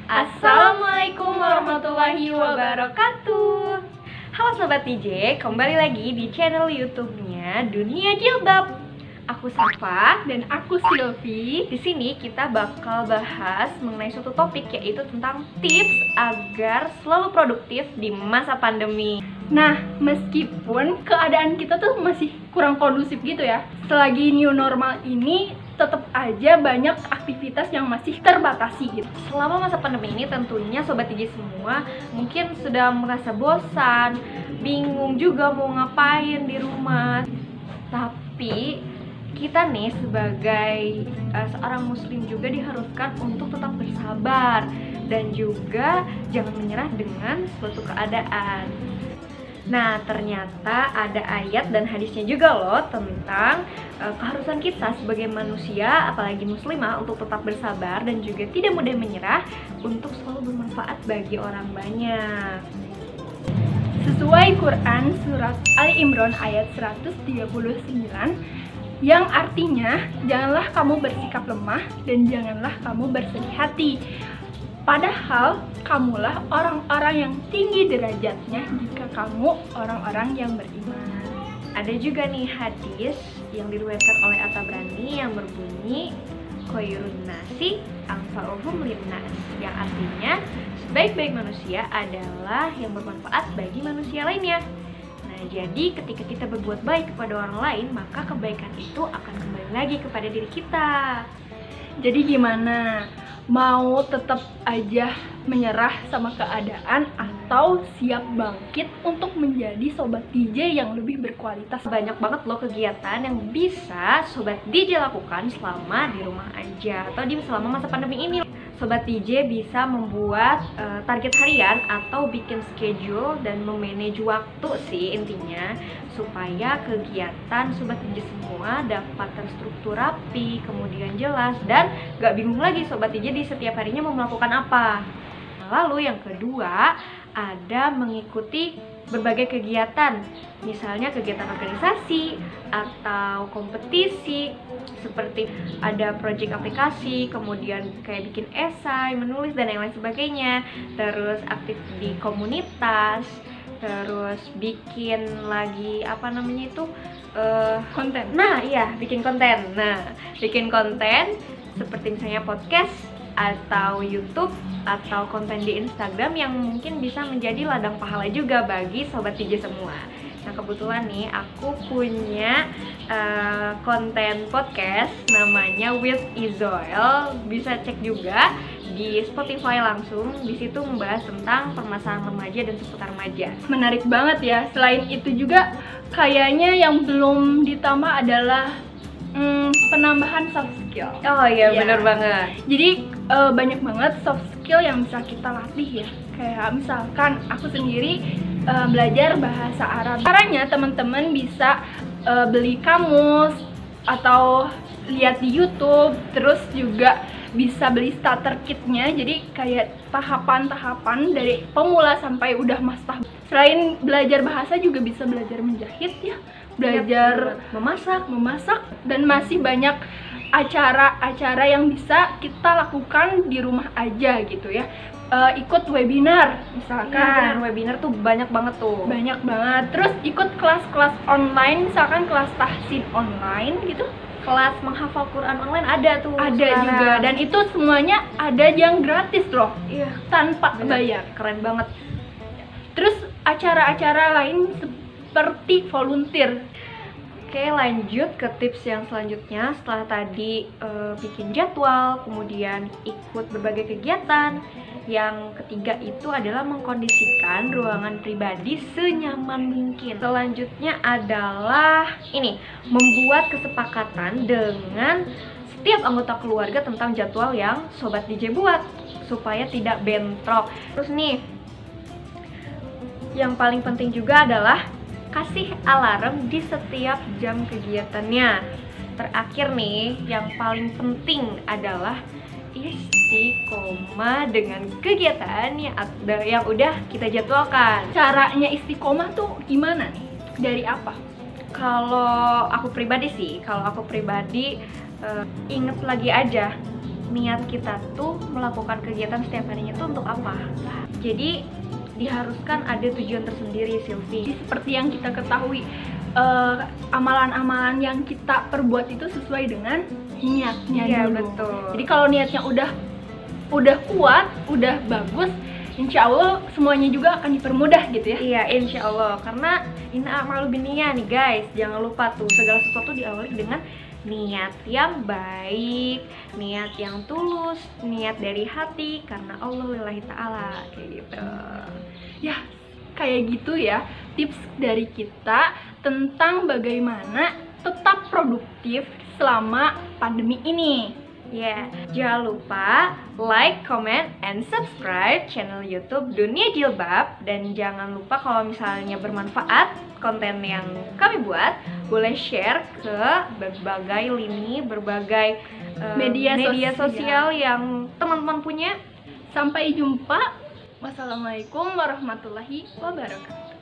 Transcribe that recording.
Assalamualaikum warahmatullahi wabarakatuh. Halo Sobat DJ, kembali lagi di channel YouTube-nya Dunia Jilbab. Aku Safa dan aku Silvi. Di sini kita bakal bahas mengenai suatu topik, yaitu tentang tips agar selalu produktif di masa pandemi. Nah, meskipun keadaan kita tuh masih kurang kondusif gitu ya, selagi new normal ini tetap aja banyak aktivitas yang masih terbatasi gitu. Selama masa pandemi ini tentunya Sobat DJ semua mungkin sudah merasa bosan, bingung juga mau ngapain di rumah. Tapi kita nih sebagai seorang muslim juga diharuskan untuk tetap bersabar dan juga jangan menyerah dengan suatu keadaan. Nah, ternyata ada ayat dan hadisnya juga loh tentang keharusan kita sebagai manusia, apalagi muslimah, untuk tetap bersabar dan juga tidak mudah menyerah untuk selalu bermanfaat bagi orang banyak. Sesuai Quran surat Ali Imran ayat 139 yang artinya, janganlah kamu bersikap lemah dan janganlah kamu bersedih hati. Padahal kamulah orang-orang yang tinggi derajatnya jika kamu orang-orang yang beriman. Ada juga nih hadis yang diriwayatkan oleh At-Tabrani yang berbunyi khairun nasi anfa'uhum linnas, yang artinya sebaik-baik manusia adalah yang bermanfaat bagi manusia lainnya. Jadi ketika kita berbuat baik kepada orang lain, maka kebaikan itu akan kembali lagi kepada diri kita. Jadi gimana? Mau tetap aja menyerah sama keadaan atau siap bangkit untuk menjadi Sobat DJ yang lebih berkualitas? Banyak banget loh kegiatan yang bisa Sobat DJ lakukan selama di rumah aja atau selama masa pandemi ini. Sobat DJ bisa membuat target harian atau bikin schedule dan memanage waktu sih intinya, supaya kegiatan Sobat DJ semua dapat terstruktur rapi, kemudian jelas, dan gak bingung lagi Sobat DJ di setiap harinya mau melakukan apa. Lalu yang kedua, ada mengikuti berbagai kegiatan, misalnya kegiatan organisasi atau kompetisi, seperti ada project aplikasi, kemudian kayak bikin esai, menulis, dan yang lain sebagainya. Terus aktif di komunitas, terus bikin lagi konten. Nah iya, bikin konten seperti misalnya podcast atau YouTube atau konten di Instagram yang mungkin bisa menjadi ladang pahala juga bagi Sobat DJ semua. Nah, kebetulan nih aku punya konten podcast namanya With Izoel, bisa cek juga di Spotify langsung. Di situ membahas tentang permasalahan remaja dan seputar remaja. Menarik banget ya. Selain itu juga kayaknya yang belum ditambah adalah penambahan soft skill. Oh iya, bener banget. Jadi banyak banget soft skill yang bisa kita latih ya. Kayak misalkan aku sendiri belajar bahasa Arab. Caranya teman-teman bisa beli kamus atau lihat di YouTube, terus juga bisa beli starter kitnya. Jadi kayak tahapan-tahapan dari pemula sampai udah master. Selain belajar bahasa juga bisa belajar menjahit ya, belajar memasak, dan masih banyak acara-acara yang bisa kita lakukan di rumah aja gitu ya. Ikut webinar misalkan. Webinar tuh banyak banget tuh. Banyak banget. Terus ikut kelas-kelas online, misalkan kelas tahsin online gitu. Kelas menghafal Quran online ada tuh. Ada sekarang juga, dan itu semuanya ada yang gratis loh. Iya, tanpa bener. bayar. Keren banget. Terus acara-acara lain seperti volunteer. Oke, lanjut ke tips yang selanjutnya. Setelah tadi bikin jadwal, kemudian ikut berbagai kegiatan, yang ketiga itu adalah mengkondisikan ruangan pribadi senyaman mungkin. Selanjutnya adalah ini, membuat kesepakatan dengan setiap anggota keluarga tentang jadwal yang Sobat DJ buat supaya tidak bentrok. Terus nih, yang paling penting juga adalah kasih alarm di setiap jam kegiatannya. Terakhir nih, yang paling penting adalah istiqomah dengan kegiatan yang udah kita jadwalkan. Caranya istiqomah tuh gimana nih? Dari apa? Kalau aku pribadi inget lagi aja niat kita tuh melakukan kegiatan setiap harinya tuh untuk apa. Jadi diharuskan ada tujuan tersendiri, Silvi. Jadi seperti yang kita ketahui, amalan-amalan yang kita perbuat itu sesuai dengan niatnya Iya, dulu. betul. Jadi kalau niatnya udah kuat, udah bagus, insya Allah semuanya juga akan dipermudah gitu ya. Iya, insya Allah. Karena inna a'malu binniyah nih guys. Jangan lupa tuh, segala sesuatu diawali dengan niat yang baik, niat yang tulus, niat dari hati karena Allah lillahi ta'ala, kayak gitu. Ya, kayak gitu ya tips dari kita tentang bagaimana tetap produktif selama pandemi ini. Ya, jangan lupa like, comment, and subscribe channel YouTube Dunia Jilbab. Dan jangan lupa kalau misalnya bermanfaat konten yang kami buat, boleh share ke berbagai lini, berbagai Media sosial yang teman-teman punya. Sampai jumpa. Wassalamualaikum warahmatullahi wabarakatuh.